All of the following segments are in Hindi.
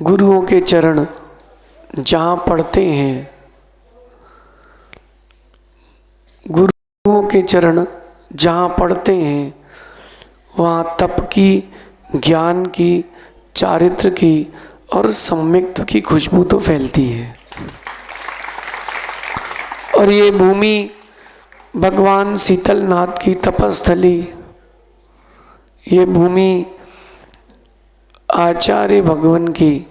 गुरुओं के चरण जहाँ पढ़ते हैं, गुरुओं के चरण जहाँ पढ़ते हैं, वहाँ तप की, ज्ञान की, चारित्र की और सम्यक्त्व की खुशबू तो फैलती है। और ये भूमि भगवान शीतलनाथ की तपस्थली, ये भूमि आचार्य भगवान की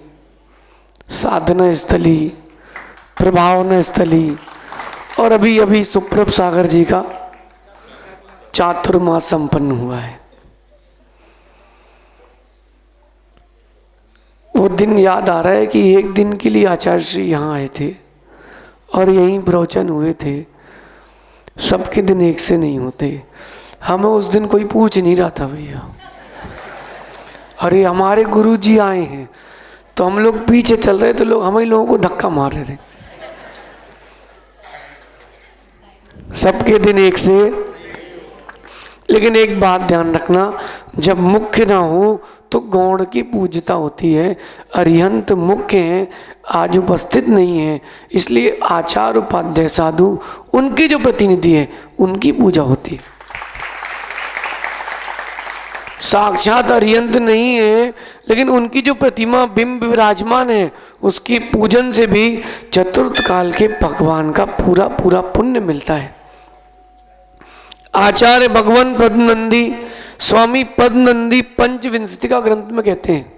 साधना स्थली, प्रभावना स्थली और अभी अभी सुप्रभ सागर जी का चातुर्मास संपन्न हुआ है। वो दिन याद आ रहा है कि एक दिन के लिए आचार्य श्री यहाँ आए थे और यहीं प्रवचन हुए थे। सबके दिन एक से नहीं होते। हमें उस दिन कोई पूछ नहीं रहा था भैया, अरे हमारे गुरु जी आए हैं, तो हम लोग पीछे चल रहे थे, लोग हमें लोगों को धक्का मार रहे थे। सबके दिन एक से। लेकिन एक बात ध्यान रखना, जब मुख्य ना हो तो गौण की पूजता होती है। अरिहंत मुख्य हैं, आज उपस्थित नहीं है, इसलिए आचार्य उपाध्याय साधु उनके जो प्रतिनिधि है उनकी पूजा होती है। साक्षात अरिहंत नहीं है, लेकिन उनकी जो प्रतिमा बिंब विराजमान है उसकी पूजन से भी चतुर्थ काल के भगवान का पूरा पूरा पुण्य मिलता है। आचार्य भगवान पद्मनंदी, स्वामी पद्मनंदी पंचविंशतिका ग्रंथ में कहते हैं,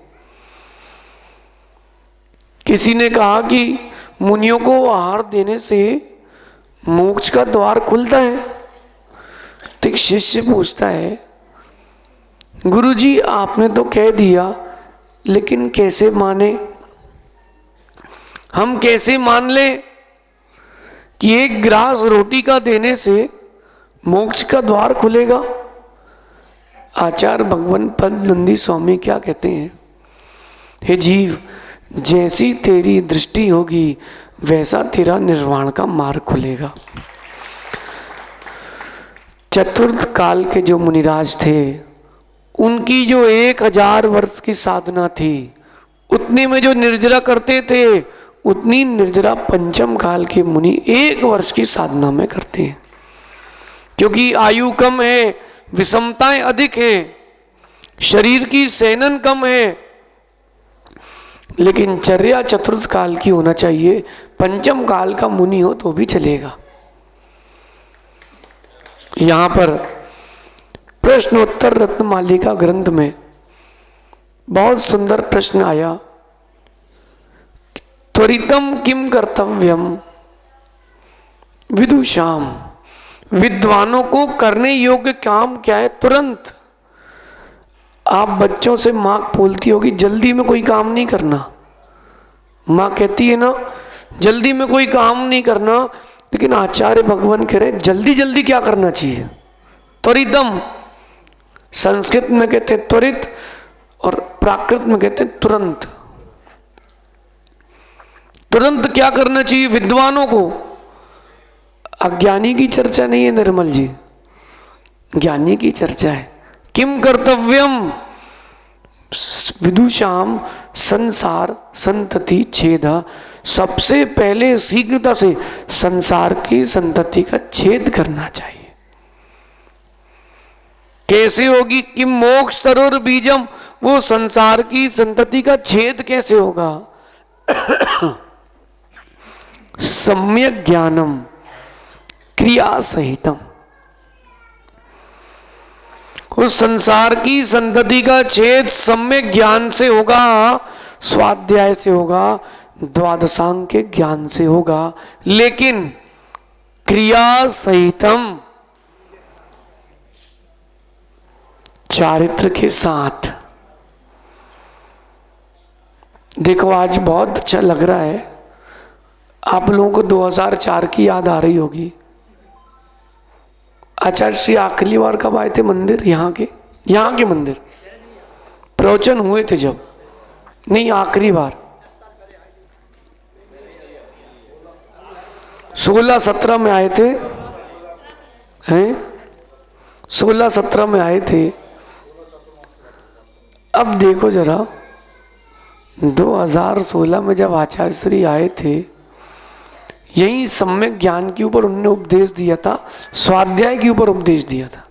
किसी ने कहा कि मुनियों को आहार देने से मोक्ष का द्वार खुलता है। तो एक शिष्य पूछता है, गुरुजी आपने तो कह दिया, लेकिन कैसे माने? हम कैसे मान लें कि एक ग्रास रोटी का देने से मोक्ष का द्वार खुलेगा? आचार्य भगवान पद्मनंदी स्वामी क्या कहते हैं, हे जीव, जैसी तेरी दृष्टि होगी वैसा तेरा निर्वाण का मार्ग खुलेगा। चतुर्थ काल के जो मुनिराज थे, उनकी जो 1000 वर्ष की साधना थी, उतने में जो निर्जरा करते थे, उतनी निर्जरा पंचम काल के मुनि 1 वर्ष की साधना में करते हैं। क्योंकि आयु कम है, विषमताएं अधिक हैं, शरीर की सेनन कम है, लेकिन चर्या चतुर्थ काल की होना चाहिए। पंचम काल का मुनि हो तो भी चलेगा। यहां पर प्रश्नोत्तर रत्नमालिका ग्रंथ में बहुत सुंदर प्रश्न आया, त्वरितम किम कर्तव्यम विदुषाम, विद्वानों को करने योग्य काम क्या है? तुरंत। आप बच्चों से माँ बोलती होगी जल्दी में कोई काम नहीं करना, माँ कहती है ना जल्दी में कोई काम नहीं करना, लेकिन आचार्य भगवान कह रहे जल्दी जल्दी क्या करना चाहिए? त्वरितम। संस्कृत में कहते हैं त्वरित और प्राकृत में कहते हैं तुरंत। तुरंत क्या करना चाहिए विद्वानों को? अज्ञानी की चर्चा नहीं है निर्मल जी, ज्ञानी की चर्चा है। किम कर्तव्यम विदुषाम संसार संतति छेद, सबसे पहले शीघ्रता से संसार की संतति का छेद करना चाहिए। कैसे होगी? कि मोक्ष तरोर बीजम, वो संसार की संतति का छेद कैसे होगा? सम्यक ज्ञानम क्रिया सहितम, उस संसार की संतति का छेद सम्यक ज्ञान से होगा, स्वाध्याय से होगा, द्वादशांग के ज्ञान से होगा, लेकिन क्रिया सहितम, चारित्र के साथ। देखो आज बहुत अच्छा लग रहा है, आप लोगों को 2004 की याद आ रही होगी। आचार्य श्री आखिरी बार कब आए थे मंदिर? यहाँ के मंदिर प्रवचन हुए थे जब? नहीं, आखिरी बार 16-17 में आए थे, हैं? 16-17 में आए थे। अब देखो जरा, 2016 में जब आचार्य श्री आए थे, यही सम्यक ज्ञान के ऊपर उन्होंने उपदेश दिया था, स्वाध्याय के ऊपर उपदेश दिया था।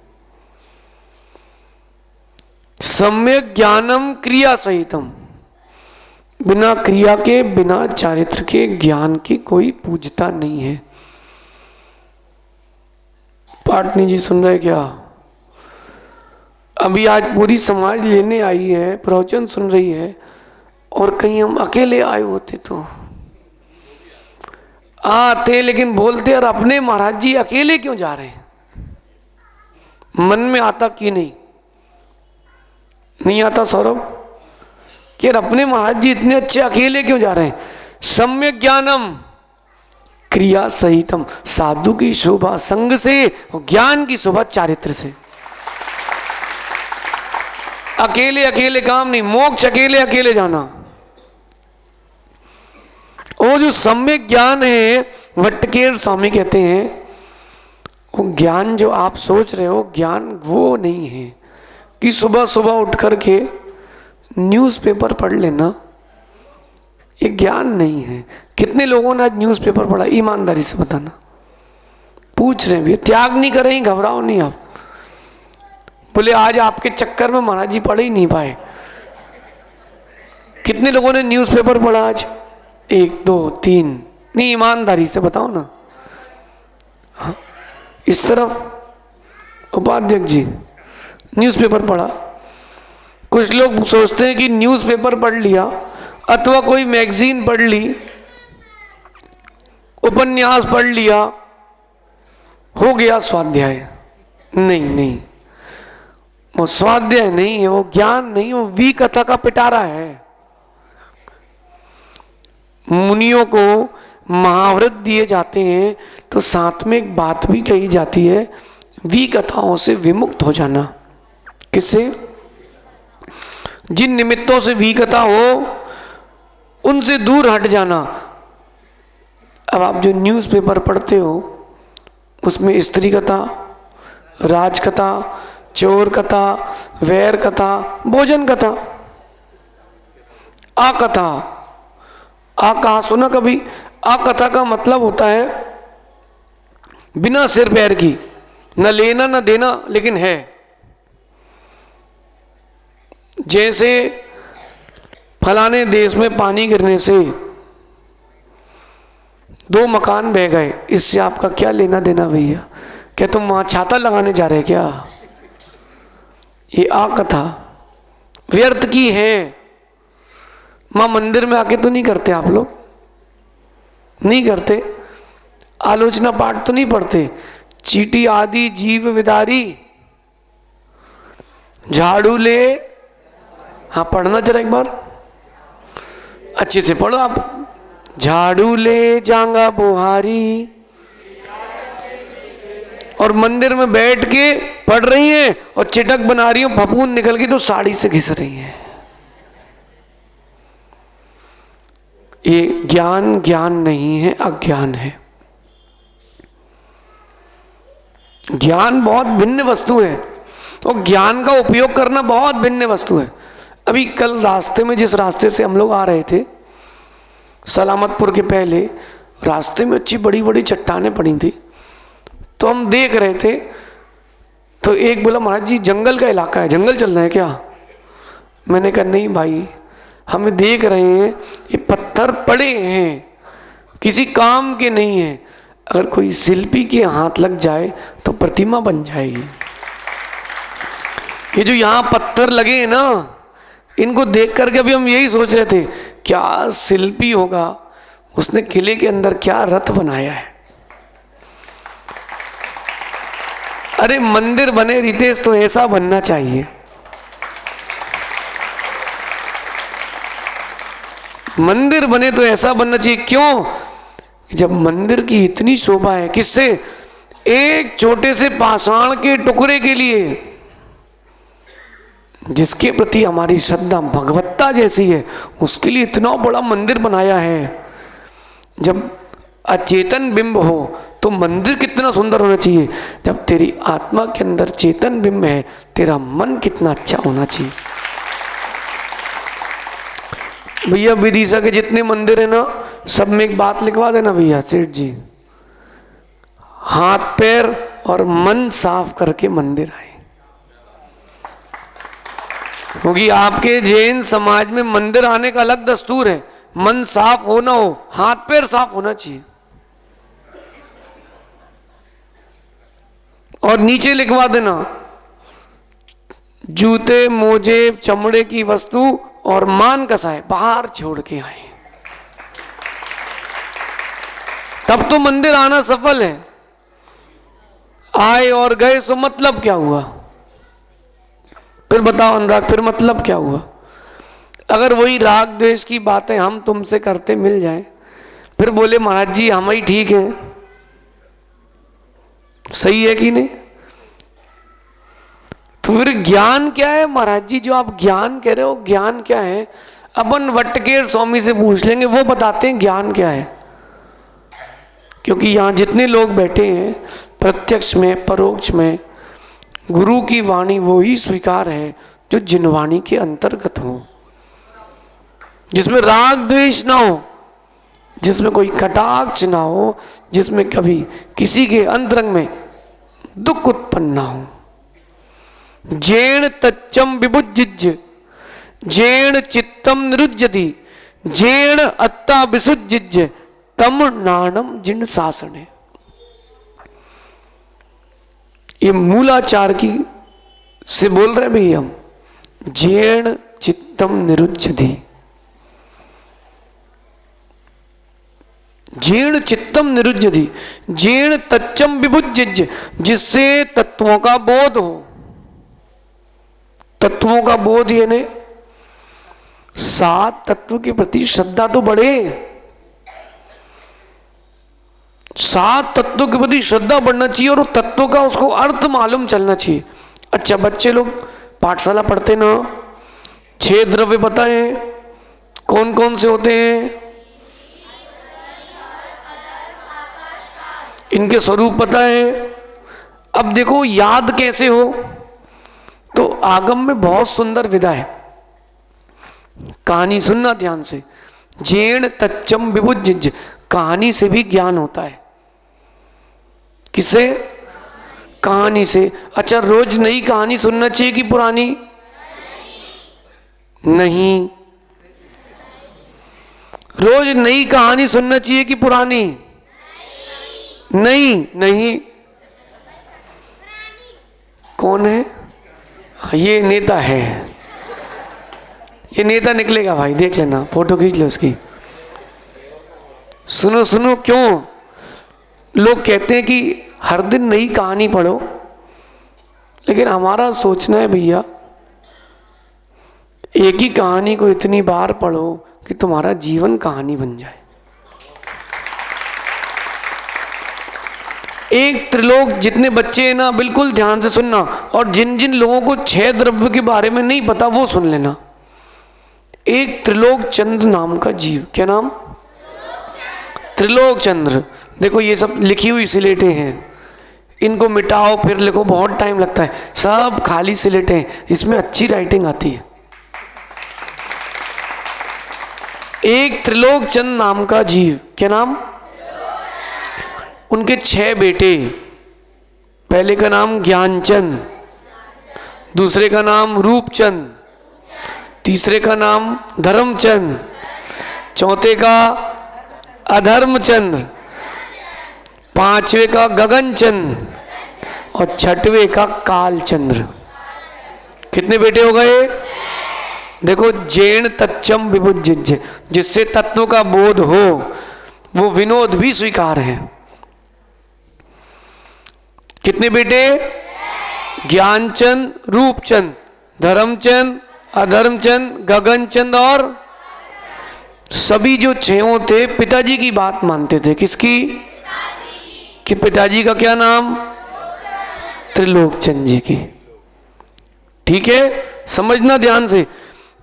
सम्यक ज्ञानम क्रिया सहितम, बिना क्रिया के, बिना चारित्र के ज्ञान की कोई पूजता नहीं है। पाटनी जी सुन रहे क्या? अभी आज पूरी समाज लेने आई है, प्रवचन सुन रही है, और कहीं हम अकेले आए होते तो आते, लेकिन बोलते और अपने महाराज जी अकेले क्यों जा रहे हैं? मन में आता कि नहीं आता सौरभ? कि अपने महाराज जी इतने अच्छे अकेले क्यों जा रहे हैं? सम्यक ज्ञानम क्रिया सहितम, साधु की शोभा संग से और ज्ञान की शोभा चारित्र से। अकेले अकेले काम नहीं, मोक्ष अकेले अकेले जाना। वो जो सम्यक ज्ञान है, वट्टकेर स्वामी कहते हैं, वो ज्ञान जो आप सोच रहे हो ज्ञान वो नहीं है कि सुबह सुबह उठ करके न्यूज़पेपर पढ़ लेना, ये ज्ञान नहीं है। कितने लोगों ने आज न्यूज़पेपर पढ़ा? ईमानदारी से बताना। पूछ रहे हैं भी, त्याग नहीं करेंगे, घबराओ नहीं आप। बोले आज आपके चक्कर में महाराज जी पढ़ ही नहीं पाए। कितने लोगों ने न्यूज़पेपर पढ़ा आज? 1 2 3। नहीं, ईमानदारी से बताओ ना। हाँ, इस तरफ उपाध्यक्ष जी न्यूज़पेपर पढ़ा। कुछ लोग सोचते हैं कि न्यूज़पेपर पढ़ लिया अथवा कोई मैगजीन पढ़ ली, उपन्यास पढ़ लिया, हो गया स्वाध्याय। नहीं, वो स्वाध्याय नहीं है, वो ज्ञान नहीं, वो वी कथा का पिटारा है। मुनियों को महाव्रत दिए जाते हैं तो साथ में एक बात भी कही जाती है, वी कथाओं से विमुक्त हो जाना। किससे? जिन निमित्तों से वी कथा हो उनसे दूर हट जाना। अब आप जो न्यूज़पेपर पढ़ते हो उसमें स्त्री कथा, राज कथा, चोर कथा, वैर कथा, भोजन कथा, आकथा। आ कहा सुना कभी? आकथा का मतलब होता है बिना सिर पैर की, न लेना न देना, लेकिन है। जैसे फलाने देश में पानी गिरने से 2 मकान बह गए, इससे आपका क्या लेना देना भैया? क्या तुम वहां छाता लगाने जा रहे क्या? ये आकथा व्यर्थ की है। मां मंदिर में आके तो नहीं करते आप लोग? नहीं करते? आलोचना पाठ तो नहीं पढ़ते? चीटी आदि जीव विदारी झाड़ू ले। हाँ, पढ़ना जरा एक बार अच्छे से पढ़ो आप। झाड़ू ले जांगा बुहारी, और मंदिर में बैठ के पढ़ रही हैं और चिटक बना रही हूं, फफूंद निकल गई तो साड़ी से घिस रही हैं। ये ज्ञान नहीं है, अज्ञान है। ज्ञान बहुत भिन्न वस्तु है और ज्ञान का उपयोग करना बहुत भिन्न वस्तु है। अभी कल रास्ते में, जिस रास्ते से हम लोग आ रहे थे, सलामतपुर के पहले रास्ते में अच्छी बड़ी बड़ी चट्टानें पड़ी थी, तो हम देख रहे थे, तो एक बोला महाराज जी जंगल का इलाका है, जंगल चलना है क्या? मैंने कहा नहीं भाई, हमें देख रहे हैं ये पत्थर पड़े हैं, किसी काम के नहीं है, अगर कोई शिल्पी के हाथ लग जाए तो प्रतिमा बन जाएगी। ये जो यहाँ पत्थर लगे हैं ना, इनको देख करके अभी हम यही सोच रहे थे, क्या शिल्पी होगा, उसने किले के अंदर क्या रथ बनाया है। अरे मंदिर बने रितेश तो ऐसा बनना चाहिए। मंदिर बने तो ऐसा बनना चाहिए। क्यों? जब मंदिर की इतनी शोभा है, किससे? एक छोटे से पाषाण के टुकड़े के लिए, जिसके प्रति हमारी श्रद्धा भगवत्ता जैसी है, उसके लिए इतना बड़ा मंदिर बनाया है। जब अचेतन बिंब हो तो मंदिर कितना सुंदर होना चाहिए। जब तेरी आत्मा के अंदर चेतन बिंब है, तेरा मन कितना अच्छा होना चाहिए। भैया विदिशा के जितने मंदिर है ना, सब में एक बात लिखवा देना भैया सेठ जी, हाथ पैर और मन साफ करके मंदिर आए। क्योंकि आपके जैन समाज में मंदिर आने का अलग दस्तूर है, मन साफ हो ना हो, हाथ पैर साफ होना चाहिए। और नीचे लिखवा देना, जूते मोजे चमड़े की वस्तु और मान कसाए बाहर छोड़ के आए, तब तो मंदिर आना सफल है। आए और गए सो मतलब क्या हुआ? फिर बताओ अनुराग, फिर मतलब क्या हुआ? अगर वही राग द्वेष की बातें हम तुमसे करते मिल जाए, फिर बोले महाराज जी हम ही ठीक है, सही है कि नहीं? तो फिर ज्ञान क्या है महाराज जी? जो आप ज्ञान कह रहे हो ज्ञान क्या है? अपन वटकेर स्वामी से पूछ लेंगे, वो बताते हैं ज्ञान क्या है। क्योंकि यहां जितने लोग बैठे हैं, प्रत्यक्ष में परोक्ष में गुरु की वाणी वो ही स्वीकार है जो जिनवाणी के अंतर्गत हो, जिसमें राग द्वेष ना हो, जिसमें कोई कटाक्ष ना हो, जिसमें कभी किसी के अंतरंग में दुख उत्पन्न ना हो। जैन तच्चम विभुज्जिज जैन चित्तम निरुज्यति जैन अत्ता विसुज्जिज तम नाणम जिन शासने। ये मूलाचार की से बोल रहे भैया हम। जैन चित्तम निरुज्यति, जैन चित्तम निरुज्यति जैन तच्चम विभुज्जिज, जिससे तत्वों का बोध हो। तत्वों का बोध यानी सात तत्व के प्रति श्रद्धा तो बढ़े, सात तत्वों के प्रति श्रद्धा बढ़ना चाहिए और तत्वों का उसको अर्थ मालूम चलना चाहिए। अच्छा, बच्चे लोग पाठशाला पढ़ते ना, 6 द्रव्य पता है कौन कौन से होते हैं, इनके स्वरूप पता है। अब देखो याद कैसे हो, तो आगम में बहुत सुंदर विधा है, कहानी सुनना ध्यान से। जैन तच्चम विभुज्जिज, कहानी से भी ज्ञान होता है। किसे? कहानी से। अच्छा, रोज नई कहानी सुनना चाहिए कि पुरानी? नहीं, रोज नई कहानी सुनना चाहिए कि पुरानी? नहीं नहीं। कौन है? ये नेता है, ये नेता निकलेगा भाई, देख लेना, फोटो खींच लो उसकी। सुनो सुनो, क्यों लोग कहते हैं कि हर दिन नई कहानी पढ़ो, लेकिन हमारा सोचना है भैया, एक ही कहानी को इतनी बार पढ़ो कि तुम्हारा जीवन कहानी बन जाए। एक त्रिलोक, जितने बच्चे हैं ना बिल्कुल ध्यान से सुनना, और जिन जिन लोगों को 6 द्रव्य के बारे में नहीं पता वो सुन लेना। एक त्रिलोक चंद्र नाम का जीव, क्या नाम? त्रिलोक चंद्र। देखो ये सब लिखी हुई स्लेटें हैं, इनको मिटाओ फिर लिखो, बहुत टाइम लगता है। सब खाली स्लेटें हैं, इसमें अच्छी राइटिंग आती है। एक त्रिलोक चंद्र नाम का जीव, क्या नाम? उनके 6 बेटे, पहले का नाम ज्ञानचंद, दूसरे का नाम रूपचंद, तीसरे का नाम धर्मचंद, चौथे का अधर्मचंद्र, 5वें का गगनचंद और 6वें का कालचंद्र। कितने बेटे हो गए? देखो, जैन तच्चम विभुज्जिज, जिससे तत्व का बोध हो, वो विनोद भी स्वीकार है। कितने बेटे? ज्ञानचंद, रूपचंद, धर्मचंद, अधर्मचंद, गगनचंद और सभी जो 6 थे पिताजी की बात मानते थे। किसकी? कि पिताजी का क्या नाम? त्रिलोकचंद जी की। ठीक है, समझना ध्यान से।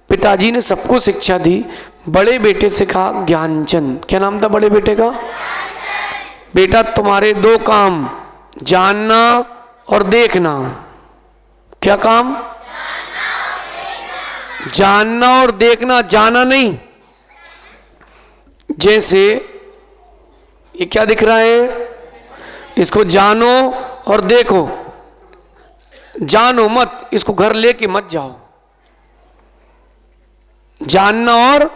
पिताजी ने सबको शिक्षा दी, बड़े बेटे से कहा ज्ञानचंद, क्या नाम था बड़े बेटे का? बेटा तुम्हारे 2 काम, जानना और देखना। क्या काम? जानना और देखना, जाना नहीं, जैसे ये क्या दिख रहा है, इसको जानो और देखो, जानो मत, इसको घर लेके मत जाओ। जानना और,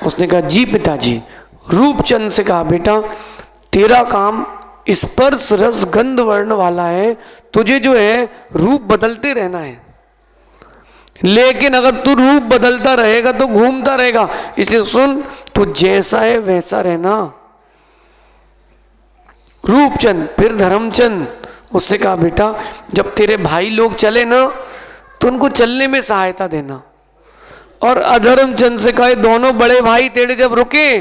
उसने कहा जी पिताजी। रूपचंद से कहा बेटा तेरा काम स्पर्श रस गंध वर्ण वाला है, तुझे जो है रूप बदलते रहना है, लेकिन अगर तू रूप बदलता रहेगा तो घूमता रहेगा। इसलिए सुन, तू जैसा है वैसा रहना। रूपचंद। फिर धर्मचंद, उससे कहा बेटा जब तेरे भाई लोग चले ना तो उनको चलने में सहायता देना। और अधर्मचंद से कहा दोनों बड़े भाई तेरे जब रुके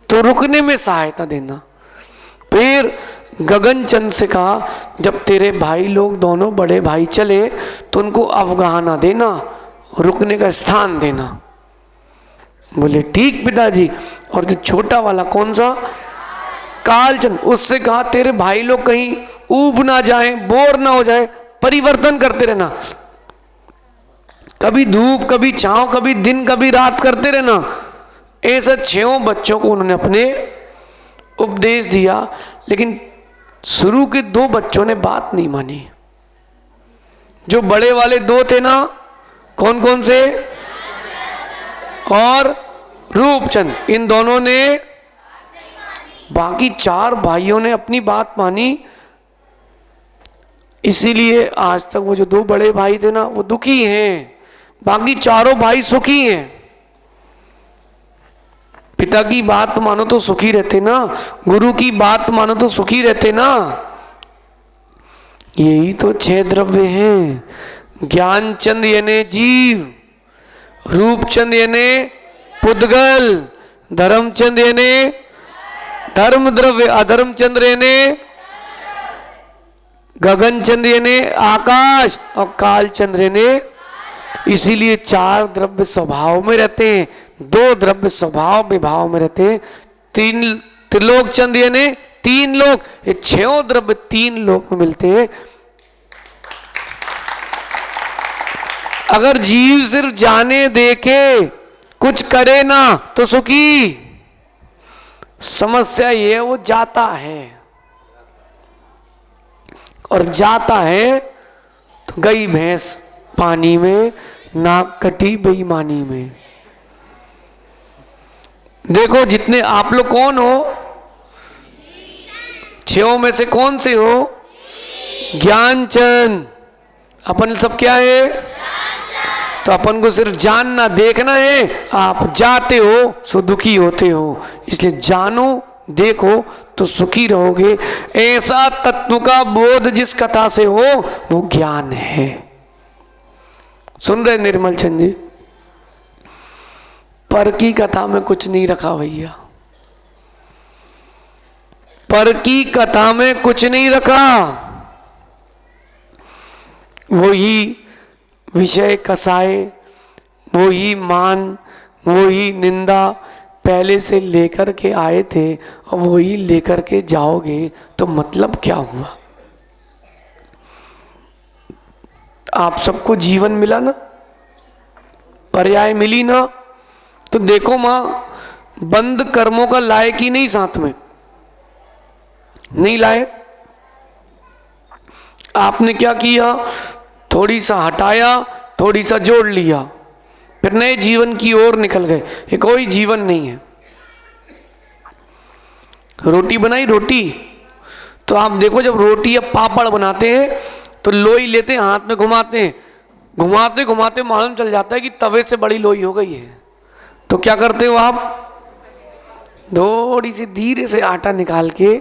तो रुकने में सहायता देना। फिर गगनचंद से कहा जब तेरे भाई लोग दोनों बड़े भाई चले तो उनको अवगाहना देना, रुकने का स्थान देना। बोले ठीक पिताजी। और जो छोटा वाला कौन सा, कालचंद, उससे कहा तेरे भाई लोग कहीं ऊब ना जाएं, बोर ना हो जाए, परिवर्तन करते रहना, कभी धूप कभी छांव, कभी दिन कभी रात करते रहना। ऐसा 6 बच्चों को उन्होंने अपने उपदेश दिया। लेकिन शुरू के 2 बच्चों ने बात नहीं मानी। जो बड़े वाले 2 थे ना, कौन कौन से, और रूपचंद, इन दोनों ने, बाकी 4 भाइयों ने अपनी बात मानी। इसीलिए आज तक वो जो 2 बड़े भाई थे ना वो दुखी हैं, बाकी चारों भाई सुखी हैं। पिता की बात मानो तो सुखी रहते ना, गुरु की बात मानो तो सुखी रहते ना। यही तो 6 द्रव्य हैं। ज्ञानचंद यानी जीव, रूपचंद यानी पुद्गल, धर्मचंद यानी धर्म द्रव्य, अधर्मचंद्र यानी गगनचंद यानी आकाश, और कालचंद्र यानी, इसीलिए 4 द्रव्य स्वभाव में रहते हैं, 2 द्रव्य स्वभाव विभाव में रहते हैं। 3 त्रिलोक चंद यानी 3 लोक, ये 6 द्रव्य 3 लोक में मिलते हैं। अगर जीव सिर्फ जाने देखे कुछ करे ना तो सुखी। समस्या ये है वो जाता है, और जाता है तो गई भैंस पानी में, नाक कटी बेईमानी में। देखो जितने आप लोग कौन हो, 6 में से कौन से हो, ज्ञानचंद। अपन सब क्या है, तो अपन को सिर्फ जानना देखना है। आप जाते हो सो दुखी होते हो, इसलिए जानो देखो तो सुखी रहोगे। ऐसा तत्व का बोध जिस कथा से हो वो ज्ञान है। सुन रहे निर्मल चंद जी, पर की कथा में कुछ नहीं रखा भैया, पर की कथा में कुछ नहीं रखा। वही विषय कसाए, वही मान, वही निंदा पहले से लेकर के आए थे और वही लेकर के जाओगे तो मतलब क्या हुआ। आप सबको जीवन मिला ना, पर्याय मिली ना, तो देखो मां बंद कर्मों का लाए कि नहीं, साथ में नहीं लाए। आपने क्या किया, थोड़ी सा हटाया, थोड़ी सा जोड़ लिया, फिर नए जीवन की ओर निकल गए। ये कोई जीवन नहीं है। रोटी बनाई, रोटी तो आप देखो जब रोटी या पापड़ बनाते हैं तो लोई लेते हैं, हाथ में घुमाते हैं, घुमाते घुमाते मालूम चल जाता है कि तवे से बड़ी लोई हो गई है। तो क्या करते हो आप, थोड़ी सी धीरे से आटा निकाल के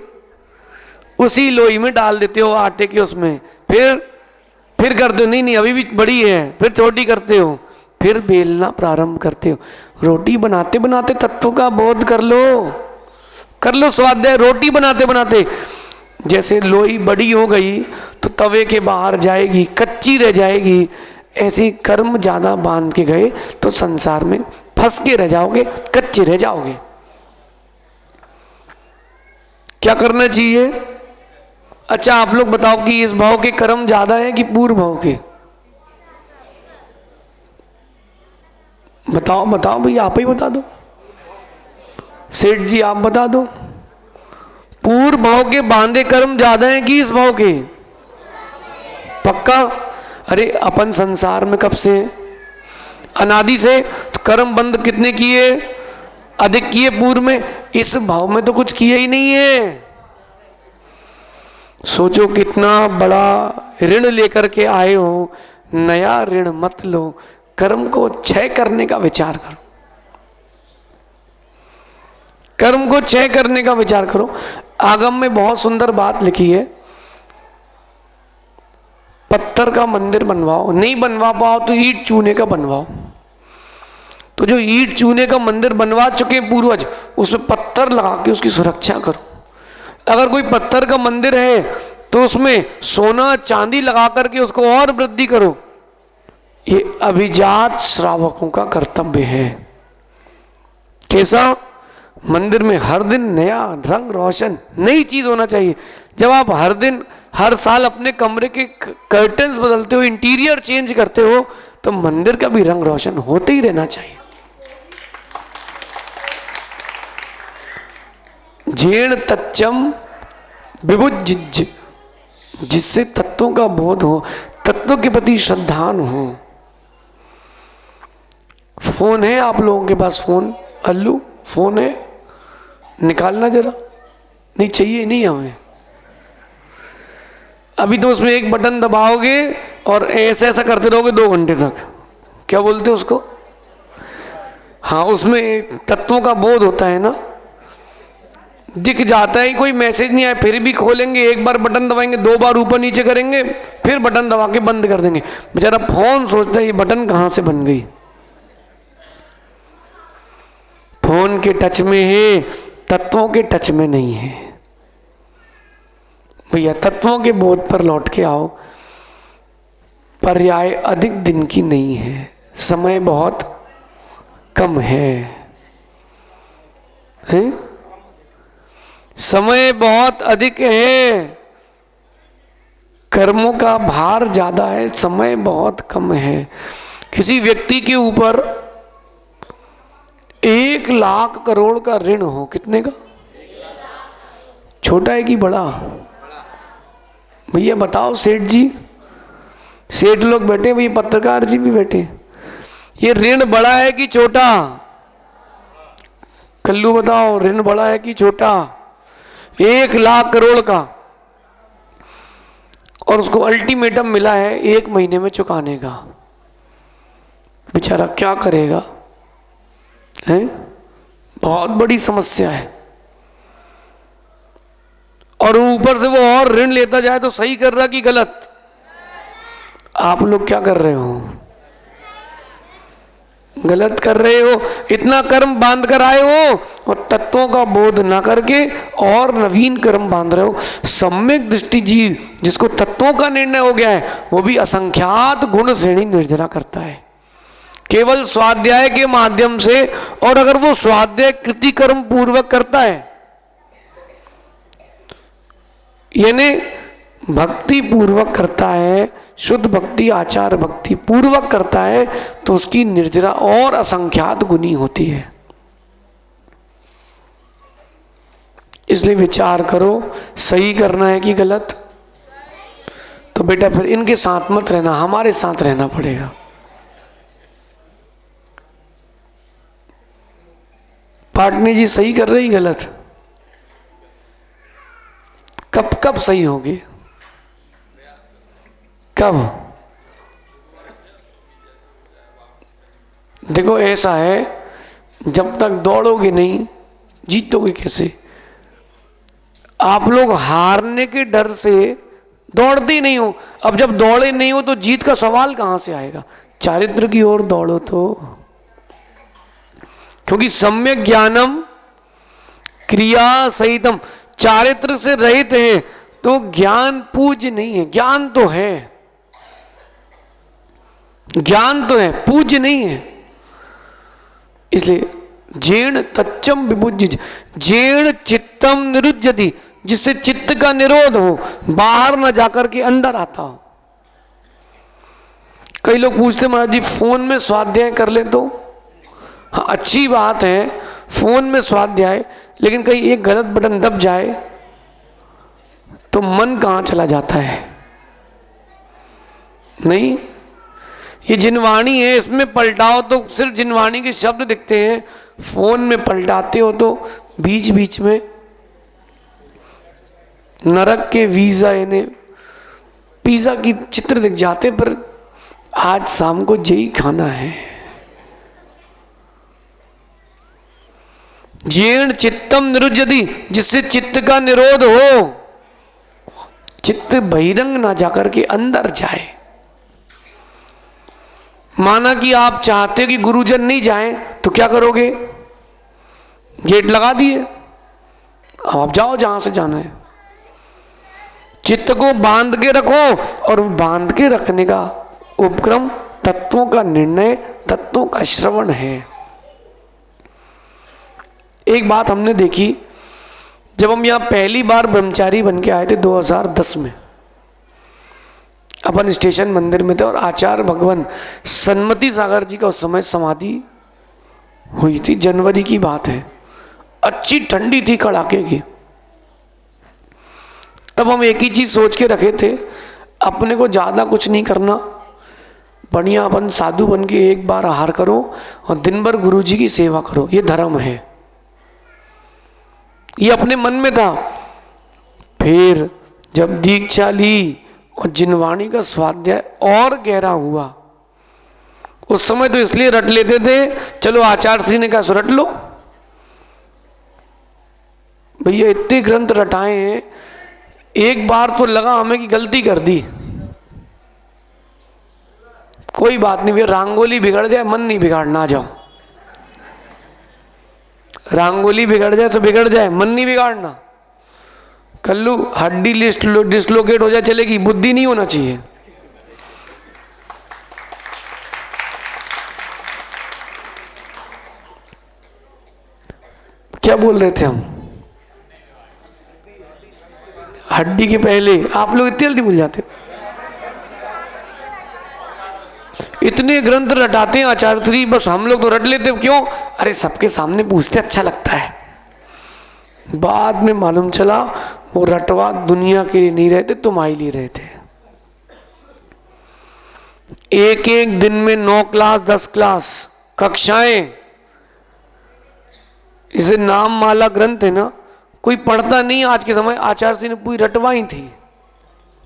उसी लोई में डाल देते हो, आटे के उसमें, फिर करते हो, नहीं नहीं अभी भी बड़ी है, फिर छोटी करते हो, फिर बेलना प्रारंभ करते हो। रोटी बनाते बनाते तत्व का बोध कर लो स्वाध्याय। रोटी बनाते बनाते जैसे लोई बड़ी हो गई तो तवे के बाहर जाएगी, कच्ची रह जाएगी। ऐसे कर्म ज्यादा बांध के गए तो संसार में फंस के रह जाओगे, कच्चे रह जाओगे। क्या करना चाहिए? अच्छा आप लोग बताओ कि इस भाव के कर्म ज्यादा है कि पूर्व भाव के? बताओ बताओ भैया, आप ही बता दो। सेठ जी आप बता दो, पूर्व भाव के बांधे कर्म ज्यादा हैं कि इस भाव के? पक्का? अरे अपन संसार में कब से हैं? अनादि से। तो कर्म बंद कितने किए? अधिक किए पूर्व में। इस भाव में तो कुछ किया ही नहीं है। सोचो कितना बड़ा ऋण लेकर के आए हो, नया ऋण मत लो, कर्म को क्षय करने का विचार करो, कर्म को क्षय करने का विचार करो। आगम में बहुत सुंदर बात लिखी है, पत्थर का मंदिर बनवाओ, नहीं बनवा पाओ तो ईंट चूने का बनवाओ। तो जो ईंट चूने का मंदिर बनवा चुके पूर्वज, उसमें पत्थर लगा के उसकी सुरक्षा करो। अगर कोई पत्थर का मंदिर है तो उसमें सोना चांदी लगा करके उसको और वृद्धि करो। ये अभिजात श्रावकों का कर्तव्य है। कैसा? मंदिर में हर दिन नया रंग रोशन, नई चीज होना चाहिए। जब आप हर दिन हर साल अपने कमरे के कर्टन्स बदलते हो, इंटीरियर चेंज करते हो, तो मंदिर का भी रंग रोशन होते ही रहना चाहिए। जीर्ण तच्चम विभुजिज्ज, जिससे तत्वों का बोध हो, तत्व के प्रति श्रद्धान हो। फोन है आप लोगों के पास? फोन अल्लू फोन है, निकालना जरा। नहीं चाहिए, नहीं हमें। अभी तो उसमें एक बटन दबाओगे और ऐसा ऐसा करते रहोगे 2 घंटे तक। क्या बोलते हो उसको? हाँ, उसमें तत्वों का बोध होता है ना। दिख जाता है कोई मैसेज नहीं आया, फिर भी खोलेंगे, एक बार बटन दबाएंगे, 2 बार ऊपर नीचे करेंगे, फिर बटन दबा के बंद कर देंगे। बेचारा फोन सोचता है ये बटन कहां से बन गई। फोन के टच में है, तत्वों के टच में नहीं है। भैया तत्वों के बोध पर लौट के आओ। पर्याय अधिक दिन की नहीं है, समय बहुत कम है? समय बहुत अधिक है, कर्मों का भार ज्यादा है, समय बहुत कम है। किसी व्यक्ति के ऊपर 1 लाख करोड़ का ऋण हो, कितने का? छोटा है कि बड़ा? भैया बताओ सेठ जी, सेठ लोग बैठे, भैया पत्रकार जी भी बैठे, ये ऋण बड़ा है कि छोटा? कल्लू बताओ, ऋण बड़ा है कि छोटा? 1 लाख करोड़ का, और उसको अल्टीमेटम मिला है 1 महीने में चुकाने का। बेचारा क्या करेगा? है बहुत बड़ी समस्या है। और ऊपर से वो और ऋण लेता जाए तो सही कर रहा कि गलत? आप लोग क्या कर रहे हो? गलत कर रहे हो। इतना कर्म बांध कर आए हो और तत्वों का बोध ना करके और नवीन कर्म बांध रहे हो। सम्यक दृष्टि जीव जिसको तत्वों का निर्णय हो गया है, वो भी असंख्यात गुण श्रेणी निर्जरा करता है केवल स्वाध्याय के माध्यम से। और अगर वो स्वाध्याय कृति कर्म पूर्वक करता है, यानी भक्ति पूर्वक करता है, शुद्ध भक्ति आचार भक्ति पूर्वक करता है, तो उसकी निर्जरा और असंख्यात गुनी होती है। इसलिए विचार करो, सही करना है कि गलत? तो बेटा फिर इनके साथ मत रहना, हमारे साथ रहना पड़ेगा। पाटनी जी सही कर रही गलत? कब कब सही होगी? कब? देखो ऐसा है, जब तक दौड़ोगे नहीं जीतोगे कैसे? आप लोग हारने के डर से दौड़ते ही नहीं हो। अब जब दौड़े नहीं हो तो जीत का सवाल कहां से आएगा? चारित्र की ओर दौड़ो तो, क्योंकि सम्यक ज्ञानम क्रिया सहितम, चारित्र से रहित है तो ज्ञान पूज्य नहीं है। ज्ञान तो है, ज्ञान तो है, पूज्य नहीं है। इसलिए जीर्ण तच्चम विभुजिज्ज, जीर्ण चित्तम निरुज्यति, जिससे चित्त का निरोध हो, बाहर न जाकर के अंदर आता हो। कई लोग पूछते महाराज जी फोन में स्वाध्याय कर ले तो? हाँ अच्छी बात है, फोन में स्वाध्याय, लेकिन कहीं एक गलत बटन दब जाए तो मन कहाँ चला जाता है। नहीं, ये जिनवाणी है, इसमें पलटाओ तो सिर्फ जिनवाणी के शब्द दिखते हैं, फोन में पलटाते हो तो बीच बीच में नरक के वीजा यानी पिज्जा की चित्र दिख जाते, पर आज शाम को यही खाना है। जीर्ण चित्तम निरुज्यति, जिससे चित्त का निरोध हो, चित्त बहिरंग ना जाकर के अंदर जाए। माना कि आप चाहते हो कि गुरुजन नहीं जाएं, तो क्या करोगे? गेट लगा दिए, अब आप जाओ जहां से जाना है। चित्त को बांध के रखो, और बांध के रखने का उपक्रम तत्वों का निर्णय, तत्वों का श्रवण है। एक बात हमने देखी, जब हम यहाँ पहली बार ब्रह्मचारी बन के आए थे 2010 में, अपन स्टेशन मंदिर में थे, और आचार्य भगवान सन्मति सागर जी का उस समय समाधि हुई थी। जनवरी की बात है, अच्छी ठंडी थी कड़ाके की। तब हम एक ही चीज सोच के रखे थे, अपने को ज्यादा कुछ नहीं करना, बढ़िया अपन साधु बन के एक बार आहार करो और दिन भर गुरु जी की सेवा करो, ये धर्म है, ये अपने मन में था। फिर जब दीक्षा ली और जिनवाणी का स्वाध्याय और गहरा हुआ, उस समय तो इसलिए रट लेते थे, चलो आचार्य श्री ने कहा सो रट लो। भैया इतने ग्रंथ रटाए हैं, एक बार तो लगा हमें कि गलती कर दी, कोई बात नहीं भैया, रंगोली बिगड़ जाए मन नहीं बिगाड़ना, आ जाओ। रंगोली बिगड़ जाए तो बिगड़ जाए, मन नहीं बिगाड़ना। कल्लू हड्डी डिस्लोकेट हो जाए चलेगी, बुद्धि नहीं होना चाहिए। क्या बोल रहे थे हम? हड्डी के पहले आप लोग इतनी जल्दी भूल जाते हो। इतने ग्रंथ रटाते हैं आचार्य श्री, बस हम लोग तो रट लेते, क्यों? अरे सबके सामने पूछते अच्छा लगता है। बाद में मालूम चला वो रटवा दुनिया के लिए नहीं रहते, तुम्हारे लिए रहते। एक एक दिन में 9 क्लास 10 क्लास कक्षाएं, इसे नाम माला ग्रंथ है ना, कोई पढ़ता नहीं आज के समय। आचार्य श्री ने पूरी रटवाई थी,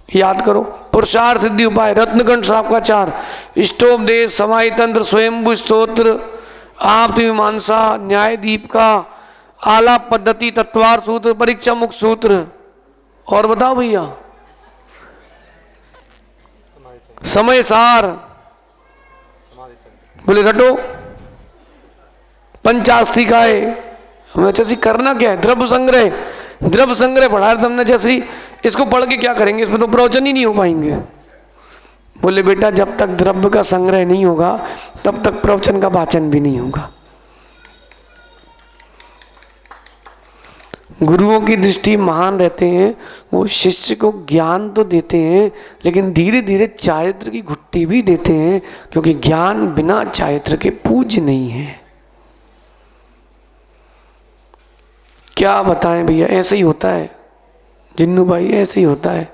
याद करो। पुरुषार्थ सिद्धि उपाय, रत्नकंठ साहब का 4, इष्टोपदेश, समाई तंत्र, स्वयंभू स्तोत्र, आप मीमांसा, न्याय दीप का, आलाप पद्धति, तत्वार सूत्र, परीक्षा मुक्त सूत्र, और बताओ भैया समय सार, बोले रटो। पंचास्तिकाए, हमें जैसी करना क्या है? द्रव्य संग्रह, द्रव्य संग्रह पढ़ा रहे हमने जैसी, इसको पढ़ के क्या करेंगे? इसमें तो प्रवचन ही नहीं हो पाएंगे। बोले बेटा जब तक द्रव्य का संग्रह नहीं होगा तब तक प्रवचन का वाचन भी नहीं होगा। गुरुओं की दृष्टि महान रहते हैं, वो शिष्य को ज्ञान तो देते हैं लेकिन धीरे धीरे चारित्र की घुट्टी भी देते हैं, क्योंकि ज्ञान बिना चारित्र के पूज्य नहीं है। क्या बताएं भैया, ऐसे ही होता है जिन्नू भाई, ऐसे ही होता है।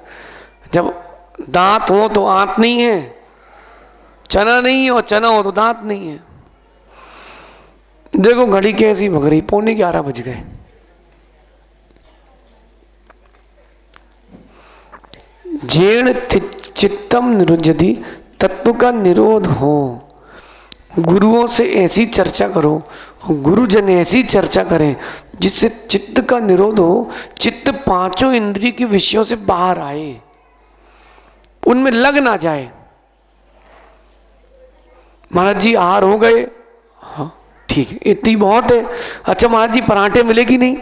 जब दांत हो तो आंत नहीं है, चना नहीं है, और चना हो तो दांत नहीं है। देखो घड़ी कैसी भग रही, 11:15 बज गए। जीर्ण चित्तम निरुज्यति, तत्व का निरोध हो। गुरुओं से ऐसी चर्चा करो, गुरुजन ऐसी चर्चा करें जिससे चित्त का निरोध हो, चित्त 5 इंद्रिय के विषयों से बाहर आए, उनमें लग ना जाए। महाराज जी आहार हो गए, हाँ ठीक है, इतनी बहुत है। अच्छा महाराज जी पराठे मिलेगी नहीं,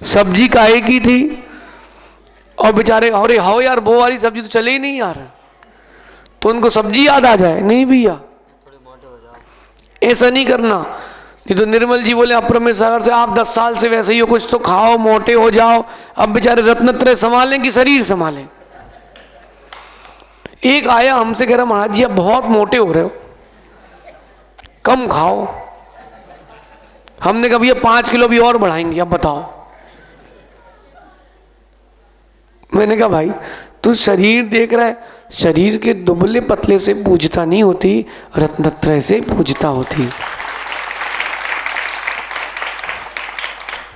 सब्जी काहे की थी, और बेचारे अरे हाओ यार वो वाली सब्जी तो चले ही नहीं यार, तो उनको सब्जी याद आ जाए। नहीं भैया ऐसा नहीं करना। नहीं तो निर्मल जी बोले अप्रमेय सागर से आप 10 साल से वैसे ही हो, कुछ तो खाओ मोटे हो जाओ। अब बेचारे रत्नत्रय संभालें कि शरीर संभालें। एक आया हमसे कह रहा महाराज जी आप बहुत मोटे हो रहे हो, कम खाओ। हमने कहा भैया 5 किलो भी और बढ़ाएंगे, अब बताओ। मैंने कहा भाई तू शरीर देख रहा है, शरीर के दुबले पतले से पूजता नहीं होती, रत्नत्रय से पूजता होती।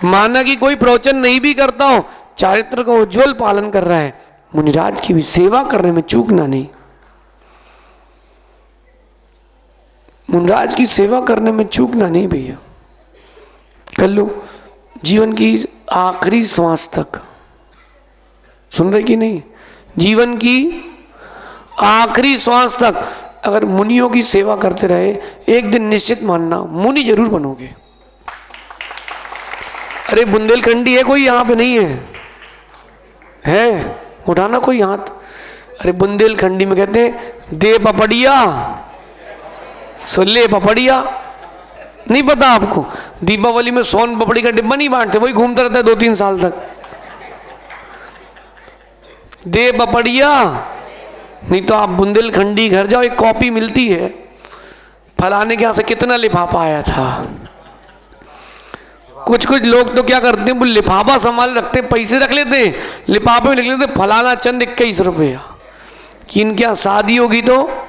माना कि कोई प्रवचन नहीं भी करता हो, चारित्र का उज्जवल पालन कर रहा है, मुनिराज की भी सेवा करने में चूकना नहीं। मुनिराज की सेवा करने में चूकना नहीं भैया। कर लो जीवन की आखिरी श्वास तक, सुन रहे कि नहीं, जीवन की आखिरी श्वास तक अगर मुनियों की सेवा करते रहे, एक दिन निश्चित मानना मुनि जरूर बनोगे। अरे बुंदेलखंडी है कोई यहाँ पे? नहीं है उठाना कोई हाथ। अरे बुंदेलखंडी में कहते हैं दे पपड़िया सो ले पपड़िया। नहीं पता आपको? दीपावली में सोन पपड़ी का डिब्बा नहीं बांटते, वही घूमता रहता है 2-3 साल तक। दे पपड़िया। नहीं तो आप बुंदेलखंडी घर जाओ, एक कॉपी मिलती है, फलाने के यहाँ से कितना लिफाफा आया था। कुछ कुछ लोग तो क्या करते हैं, वो लिफाफा संभाल रखते, पैसे रख लेते, लिफाफे में लिख लेते फलाना चंद 21 रुपया, कि इनके यहाँ शादी होगी तो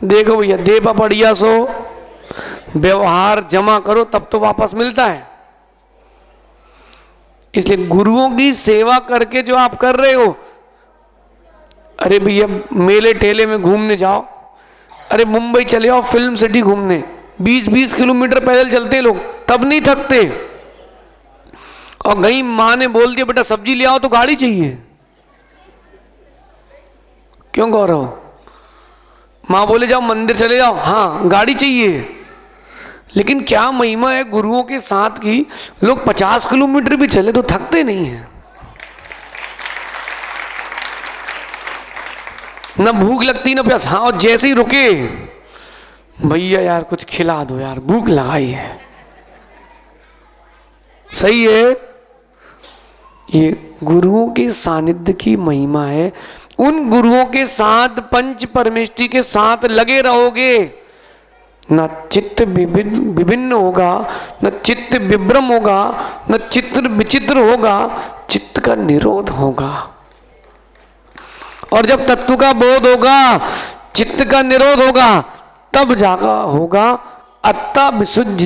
देखो भैया दे पपड़िया सो व्यवहार जमा करो तब तो वापस मिलता है। इसलिए गुरुओं की सेवा करके जो आप कर रहे हो, अरे भैया मेले ठेले में घूमने जाओ, अरे मुंबई चले जाओ फिल्म सिटी घूमने, 20-20 किलोमीटर पैदल चलते लोग, तब नहीं थकते। और कहीं माँ ने बोल दिया बेटा सब्जी ले आओ तो गाड़ी चाहिए। क्यों गौरव? माँ बोले जाओ मंदिर चले जाओ, हाँ गाड़ी चाहिए। लेकिन क्या महिमा है गुरुओं के साथ की, लोग 50 किलोमीटर भी चले तो थकते नहीं हैं, ना भूख लगती ना प्यास। हाँ और जैसे ही रुके भैया यार कुछ खिला दो यार, भूख लगाई है। सही है, ये गुरुओं के सानिध्य की महिमा है। उन गुरुओं के साथ पंच परमेष्टि के साथ लगे रहोगे, न चित्त विभिन्न होगा, न चित्त विभ्रम होगा, न चित्र विचित्र होगा, चित्त का निरोध होगा। और जब तत्व का बोध होगा, चित्त का निरोध होगा, तब जागा होगा अत्ता विशुद्ध,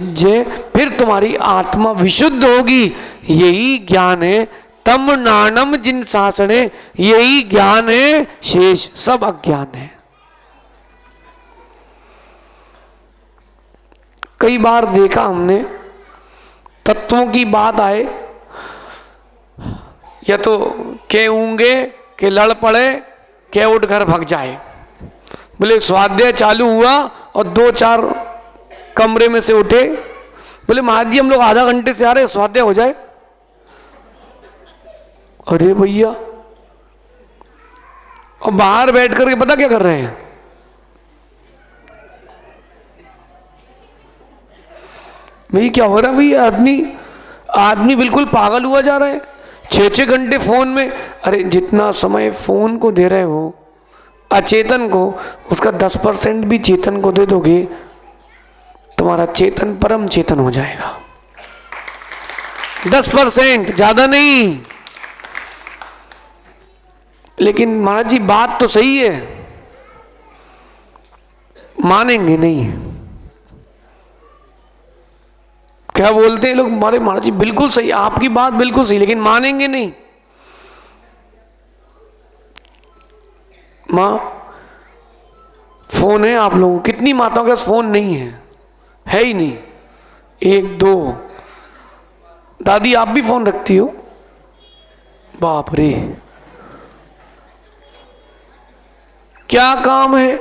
फिर तुम्हारी आत्मा विशुद्ध होगी। यही ज्ञान है तम नानम जिन शासने, यही ज्ञान है, शेष सब अज्ञान है। कई बार देखा हमने, तत्वों की बात आए या तो के ऊंगे के लड़ पड़े के उठ घर भग जाए। बोले स्वाध्याय चालू हुआ और 2-4 कमरे में से उठे, बोले महाराज जी हम लोग आधा घंटे से आ रहे, स्वाध्याय हो जाए। अरे भैया, और बाहर बैठ करके पता क्या कर रहे हैं, भाई क्या हो रहा है भैया, आदमी बिल्कुल पागल हुआ जा रहा है। 6-6 घंटे फोन में। अरे जितना समय फोन को दे रहे हो अचेतन को, उसका 10% भी चेतन को दे दोगे, तुम्हारा चेतन परम चेतन हो जाएगा। 10%, ज्यादा नहीं। लेकिन महाराज जी बात तो सही है, मानेंगे नहीं। क्या बोलते हैं लोग, हमारे महाराज जी बिल्कुल सही, आपकी बात बिल्कुल सही, लेकिन मानेंगे नहीं। माँ फोन है आप लोगों, कितनी माताओं के पास फोन नहीं है ही नहीं, 1-2। दादी आप भी फोन रखती हो? बाप रे, क्या काम है।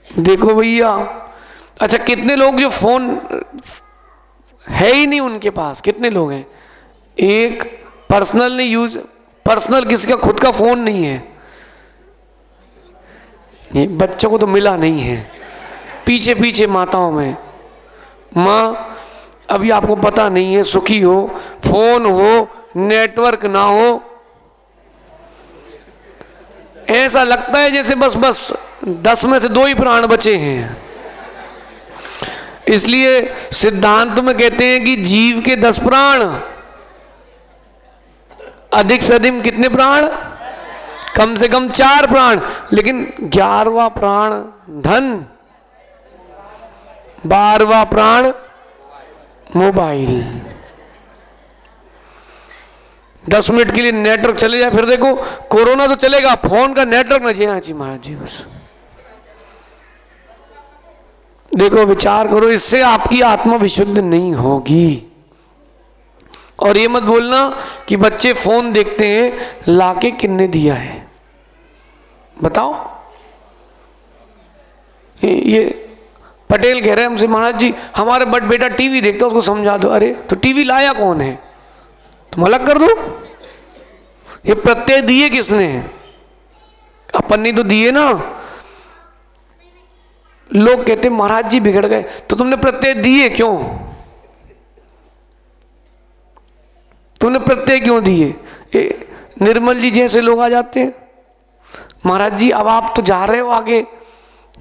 देखो भैया, अच्छा कितने लोग जो फोन है ही नहीं उनके पास, कितने लोग हैं? एक पर्सनल नहीं यूज, पर्सनल किसी का खुद का फोन नहीं है। ये बच्चों को तो मिला नहीं है, पीछे पीछे माताओं में। माँ अभी आपको पता नहीं है, सुखी हो, फोन हो, नेटवर्क ना हो, ऐसा लगता है जैसे बस 10 में से 2 ही प्राण बचे हैं। इसलिए सिद्धांत में कहते हैं कि जीव के 10 प्राण, अधिक से अधिक कितने प्राण? कम से कम 4 प्राण। लेकिन 11वां प्राण धन, 12वां प्राण मोबाइल। 10 मिनट के लिए नेटवर्क चले जाए, फिर देखो कोरोना तो चलेगा, फोन का नेटवर्क न जाना चाहिए महाराज जी। बस देखो, विचार करो, इससे आपकी आत्मा विशुद्ध नहीं होगी। और ये मत बोलना कि बच्चे फोन देखते हैं, लाके किन्ने दिया है बताओ। ये पटेल कह रहे हैं हमसे, महाराज जी हमारे बट बेटा टीवी देखता है, उसको समझा दो। अरे तो टीवी लाया कौन है? तुम अलग कर दो। ये प्रत्यय दिए किसने? अपन ने तो दिए ना। लोग कहते महाराज जी बिगड़ गए, तो तुमने प्रत्यय दिए क्यों? तुमने प्रत्यय क्यों दिए? निर्मल जी जैसे लोग आ जाते हैं, महाराज जी अब आप तो जा रहे हो आगे,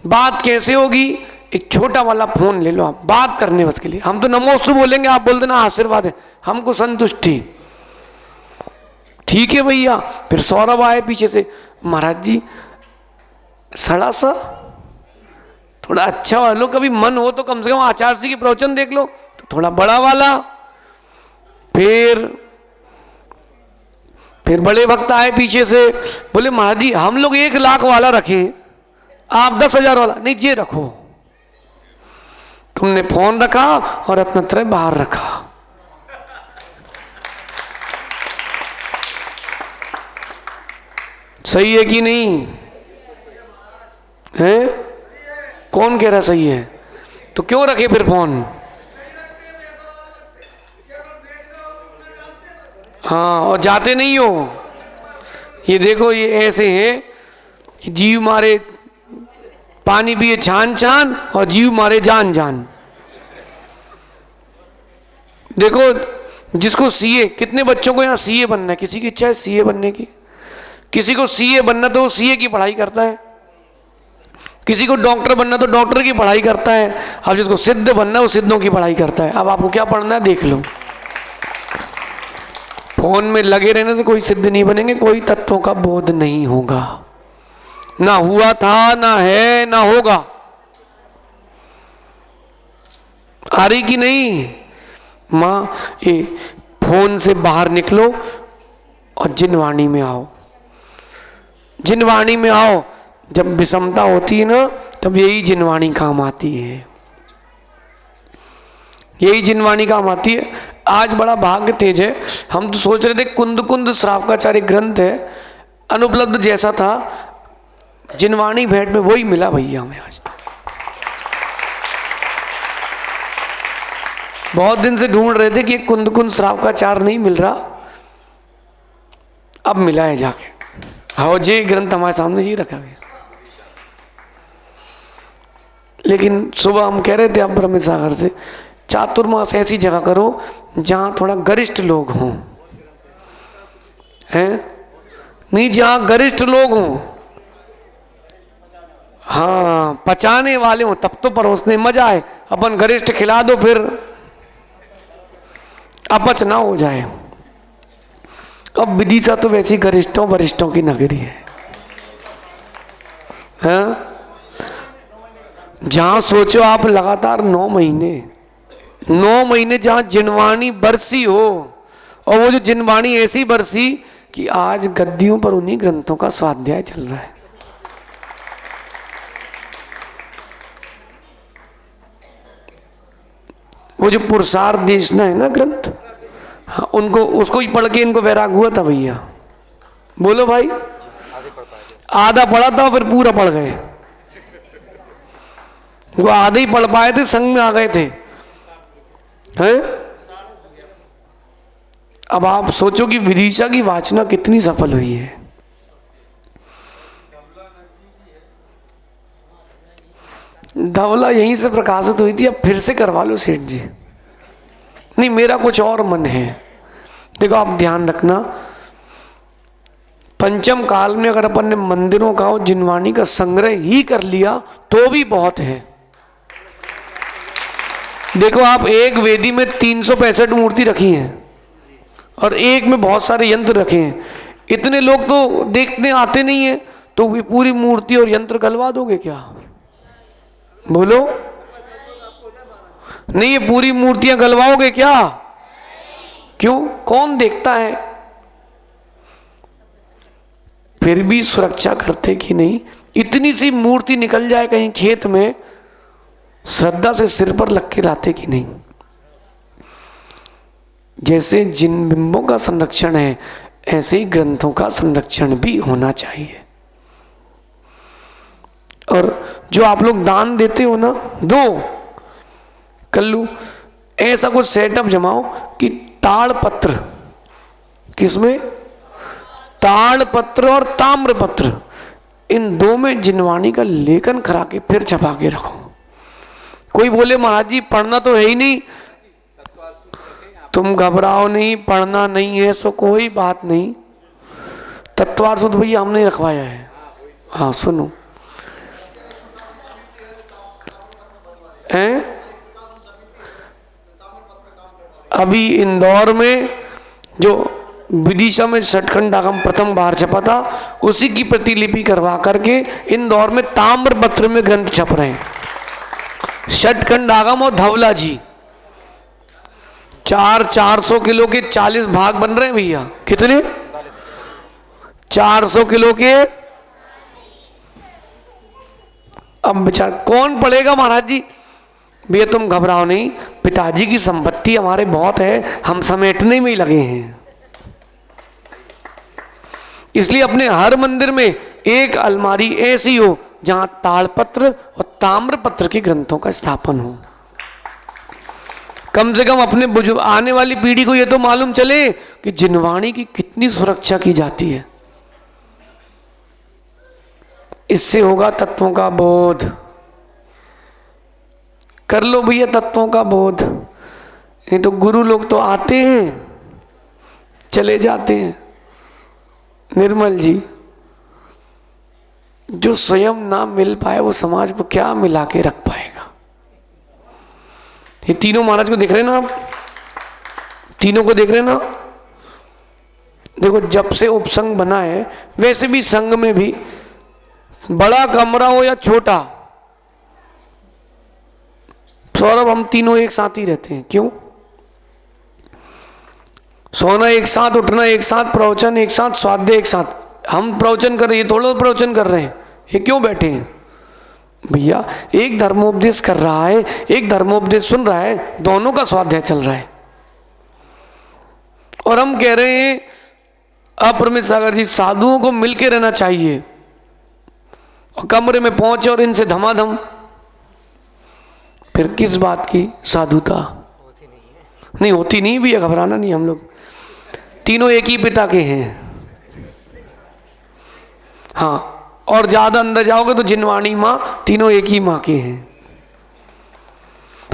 बात कैसे होगी? एक छोटा वाला फोन ले लो, आप बात करने बस के लिए। हम तो नमोस्तु बोलेंगे, आप बोल देना आशीर्वाद है, हमको संतुष्टि। ठीक है भैया। फिर सौरभ आए पीछे से, महाराज जी सड़ा सा थोड़ा अच्छा वालो, कभी मन हो तो कम से कम आचार्य जी की प्रवचन देख लो, तो थोड़ा बड़ा वाला। फिर बड़े भक्त आए पीछे से, बोले महाराज जी हम लोग 1 लाख वाला रखें, आप 10,000 वाला। नहीं, ये रखो। तुमने फोन रखा और अपना तरह बाहर रखा। सही है कि नहीं है? कौन कह रहा सही है? तो क्यों रखे फिर फोन? हाँ, और जाते नहीं हो। ये देखो, ये ऐसे हैं कि जीव मारे पानी पिए छान छान और जीव मारे जान जान। देखो, जिसको सीए, कितने बच्चों को यहाँ सीए बनना है? किसी की इच्छा है सीए बनने की? किसी को सीए बनना तो वो सीए की पढ़ाई करता है, किसी को डॉक्टर बनना तो डॉक्टर की पढ़ाई करता है, अब जिसको सिद्ध बनना है वो सिद्धों की पढ़ाई करता है। अब आपको क्या पढ़ना है देख लो। फोन में लगे रहने से कोई सिद्ध नहीं बनेंगे, कोई तत्वों का बोध नहीं होगा। ना हुआ था, ना है, ना होगा। आ रही कि नहीं माँ? ये फोन से बाहर निकलो और जिनवाणी में आओ। जिनवाणी में आओ। जब विषमता होती है ना, तब यही जिनवाणी काम आती है, यही जिनवाणी काम आती है। आज बड़ा भाग्य तेज है, हम तो सोच रहे थे कुंद कुंद श्रावकाचार्य ग्रंथ है, अनुपलब्ध जैसा था, जिनवाणी भेंट में वही मिला भैया हमें आज। बहुत दिन से ढूंढ रहे थे कि कुंद कुंद श्रावकाचार्य नहीं मिल रहा, अब मिला है जाके। हाँ, ये ग्रंथ हमारे सामने ही रखा गया। लेकिन सुबह हम कह रहे थे अब ब्रह्म सागर से, चातुर्मास ऐसी जगह करो जहां थोड़ा गरिष्ठ लोग हों, हैं? नहीं, जहां गरिष्ठ लोग हों, हाँ, पचाने वाले हों, तब तो परोसने मजा आए। अपन गरिष्ठ खिला दो फिर अपच ना हो जाए। अब विदिशा तो वैसी गरिष्ठों वरिष्ठों की नगरी है, हाँ? जहां सोचो आप लगातार 9 महीने जहां जिनवाणी बरसी हो, और वो जो जिनवाणी ऐसी बरसी कि आज गद्दियों पर उन्हीं ग्रंथों का स्वाध्याय चल रहा है। वो जो पुरुषार्थ देशना है ना ग्रंथ, हाँ, उनको उसको ही पढ़ के इनको वैराग हुआ था भैया। बोलो भाई, आधा पढ़ा था फिर पूरा पढ़ गए। वो आधे ही पढ़ पाए थे, संग में आ गए थे, हैं? अब आप सोचो कि विदिशा की वाचना कितनी सफल हुई है। धवला यहीं से प्रकाशित हुई थी, अब फिर से करवा लो सेठ जी। नहीं, मेरा कुछ और मन है। देखो, आप ध्यान रखना, पंचम काल में अगर अपन ने मंदिरों का और जिनवाणी का संग्रह ही कर लिया तो भी बहुत है। देखो आप, एक वेदी में 365 मूर्ति रखी हैं और एक में बहुत सारे यंत्र रखे हैं। इतने लोग तो देखने आते नहीं है, तो वे पूरी मूर्ति और यंत्र गलवा दोगे क्या? बोलो, नहीं ये पूरी मूर्तियां गलवाओगे क्या? क्यों? कौन देखता है? फिर भी सुरक्षा करते कि नहीं? इतनी सी मूर्ति निकल जाए कहीं खेत में, श्रद्धा से सिर पर लग के लाते कि नहीं? जैसे जिन बिंबों का संरक्षण है, ऐसे ही ग्रंथों का संरक्षण भी होना चाहिए। और जो आप लोग दान देते हो ना, दो कल्लू ऐसा कुछ सेटअप जमाओ कि ताड़पत्र, किसमें? ताड़पत्र और ताम्रपत्र, इन दो में जिनवाणी का लेखन करा के फिर छपा के रखो। कोई बोले महाराज जी पढ़ना तो है ही नहीं, तुम घबराओ नहीं, पढ़ना नहीं है सो कोई बात नहीं। तत्वार सूत्र भैया हमने रखवाया है। हाँ सुनो, हैं? अभी इंदौर में जो विदिशा में षटखंड आगम प्रथम बार छपा था, उसी की प्रतिलिपि करवा करके इंदौर में ताम्रपत्र में ग्रंथ छप रहे हैं। षटखंड आगम और धवला जी 400 किलो के 40 भाग बन रहे हैं भैया। कितने? 400 किलो के। अब बेचार कौन पढ़ेगा महाराज जी? भैया तुम घबराओ नहीं, पिताजी की संपत्ति हमारे बहुत है, हम समेटने में ही लगे हैं। इसलिए अपने हर मंदिर में एक अलमारी ऐसी हो जहां ताड़पत्र और ताम्रपत्र के ग्रंथों का स्थापन हो। कम से कम अपने बुजुर्ग आने वाली पीढ़ी को यह तो मालूम चले कि जिनवाणी की कितनी सुरक्षा की जाती है। इससे होगा तत्वों का बोध। कर लो भैया तत्वों का बोध। ये तो गुरु लोग तो आते हैं चले जाते हैं। निर्मल जी, जो स्वयं ना मिल पाए वो समाज को क्या मिला के रख पाएगा? ये तीनों महाराज को देख रहे हैं ना आप? तीनों को देख रहे हैं ना? देखो, जब से उपसंग बना है, वैसे भी संघ में भी बड़ा कमरा हो या छोटा, सौरभ हम तीनों एक साथ ही रहते हैं। क्यों? सोना एक साथ, उठना एक साथ, प्रवचन एक साथ, स्वाध्याय एक साथ। हम प्रवचन कर रहे हैं, थोड़ा प्रवचन कर रहे हैं, ये क्यों बैठे हैं भैया? एक धर्मोपदेश कर रहा है, एक धर्मोपदेश सुन रहा है, दोनों का स्वाध्याय चल रहा है। और हम कह रहे हैं अप्रमित सागर जी, साधुओं को मिलके रहना चाहिए, और कमरे में पहुंचे और इनसे धमाधम। फिर किस बात की साधुता? नहीं होती नहीं भैया, घबराना नहीं। हम लोग तीनों एक ही पिता के हैं। हाँ, और ज्यादा अंदर जाओगे तो जिनवाणी माँ, तीनों एक ही माँ के हैं।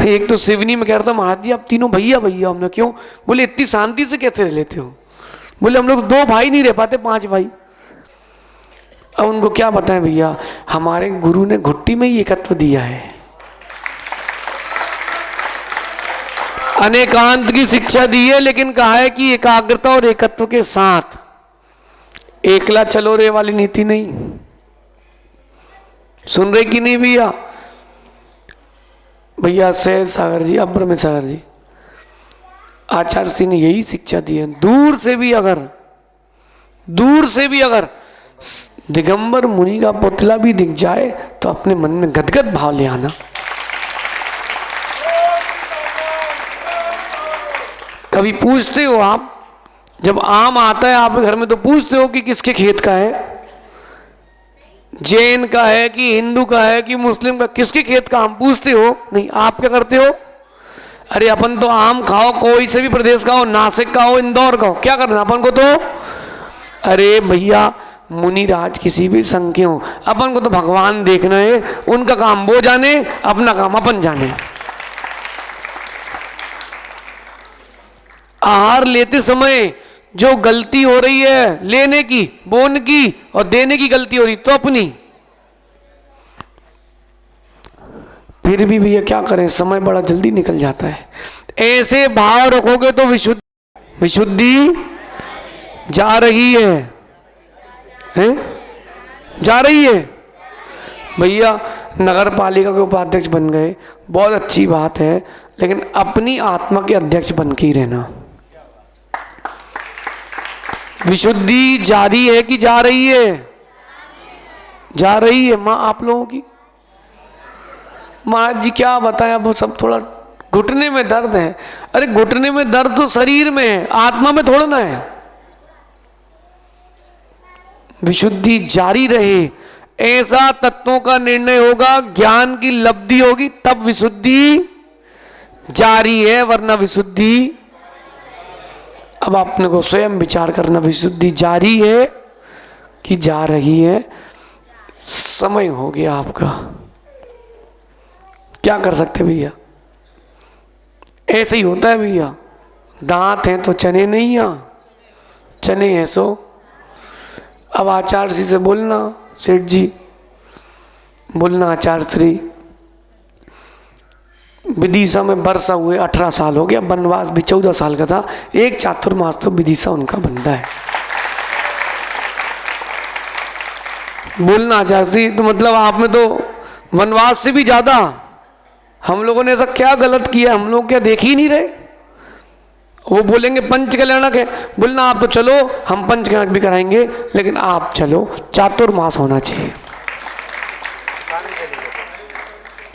एक तो सिवनी में कह रहा था महाराज जी आप तीनों भैया भैया। हमने क्यों? बोले इतनी शांति से कैसे रह लेते हो? बोले हम लोग 2 भाई नहीं रह पाते, 5 भाई। अब उनको क्या बताएं भैया, हमारे गुरु ने घुट्टी में ही एकत्व दिया है। अनेकांत की शिक्षा दी है, लेकिन कहा है कि एकाग्रता और एकत्व के साथ, एकला चलो रे वाली नीति नहीं। सुन रहे कि नहीं भैया? भैया सहज सागर जी, अब्रमित सागर जी, आचार्य सिंह ने यही शिक्षा दी है। दूर से भी अगर दिगंबर मुनि का पुतला भी दिख जाए तो अपने मन में गदगद भाव ले आना। कभी पूछते हो आप, जब आम आता है आपके घर में तो पूछते हो कि किसके खेत का है? जैन का है कि हिंदू का है कि मुस्लिम का? किसके खेत का आम पूछते हो? नहीं। आप क्या करते हो? अरे अपन तो आम खाओ, कोई से भी प्रदेश का हो, नासिक का हो, इंदौर का हो, क्या करना अपन को? तो अरे भैया मुनिराज किसी भी संघ के हो, अपन को तो भगवान देखना है। उनका काम वो जाने, अपना काम अपन जाने। आहार लेते समय जो गलती हो रही है लेने की, वो उनकी, और देने की गलती हो रही तो अपनी। फिर भी भैया क्या करें, समय बड़ा जल्दी निकल जाता है। ऐसे भाव रखोगे तो विशुद्धि जा रही है, हैं? जा रही है। भैया नगर पालिका के उपाध्यक्ष बन गए, बहुत अच्छी बात है, लेकिन अपनी आत्मा के अध्यक्ष बन के ही रहना। विशुद्धि जारी है कि जा रही है? जा रही है। माँ आप लोगों की, महाराज जी क्या बताएं, अब वो सब थोड़ा घुटने में दर्द है। अरे घुटने में दर्द तो शरीर में है, आत्मा में थोड़ा ना है। विशुद्धि जारी रहे, ऐसा तत्वों का निर्णय होगा, ज्ञान की लब्धि होगी, तब विशुद्धि जारी है, वरना विशुद्धि। अब आपने को स्वयं विचार करना, विशुद्धि जारी है कि जा रही है। समय हो गया आपका, क्या कर सकते भैया, ऐसे ही होता है भैया। दांत हैं तो चने नहीं, चने हैं सो। अब आचार्य श्री से बोलना, सेठ जी बोलना, आचार्य श्री विदिशा में वर्षा हुए 18 साल हो गया, वनवास भी 14 साल का था, एक चातुर्मास तो विदिशा उनका बनता है। बोलना आचार्य श्री, तो मतलब आप में तो वनवास से भी ज्यादा, हम लोगों ने ऐसा क्या गलत किया, हम लोग क्या देख ही नहीं रहे। वो बोलेंगे पंच कल्याणक है, बोलना आप तो चलो, हम पंच कल्याणक भी कराएंगे, लेकिन आप चलो, चातुर्मास होना चाहिए।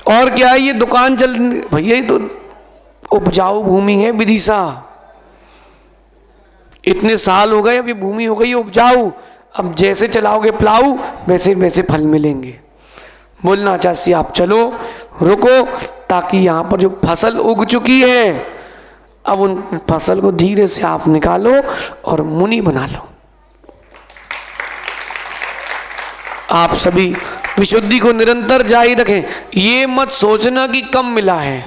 और क्या है, ये दुकान चल भैया, ये तो उपजाऊ भूमि है विदिशा, इतने साल हो गए, अब ये भूमि हो गई उपजाऊ, अब जैसे चलाओगे प्लाऊ वैसे वैसे फल मिलेंगे। बोलना चाहती आप चलो, रुको, ताकि यहाँ पर जो फसल उग चुकी है, अब उन फसल को धीरे से आप निकालो और मुनि बना लो। आप सभी विशुद्धि को निरंतर जारी रखें। ये मत सोचना कि कम मिला है,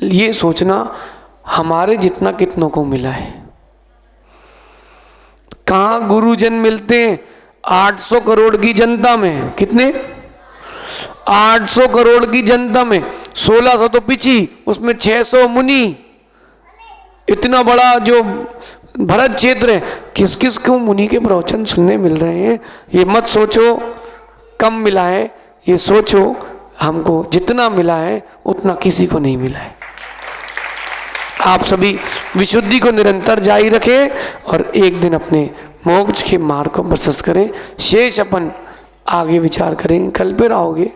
ये सोचना हमारे जितना कितनों को मिला है। कहाँ गुरुजन मिलते हैं? 800 करोड़ की जनता में, कितने? 800 करोड़ की जनता में 1600 तो पिछी, उसमें 600 मुनि। इतना बड़ा जो भरत क्षेत्र है, किस किस को मुनि के प्रवचन सुनने मिल रहे हैं। ये मत सोचो कम मिला है, ये सोचो हमको जितना मिला है उतना किसी को नहीं मिला है। आप सभी विशुद्धि को निरंतर जारी रखें और एक दिन अपने मोक्ष के मार्ग को प्रशस्त करें। शेष अपन आगे विचार करेंगे, कल फिर आओगे।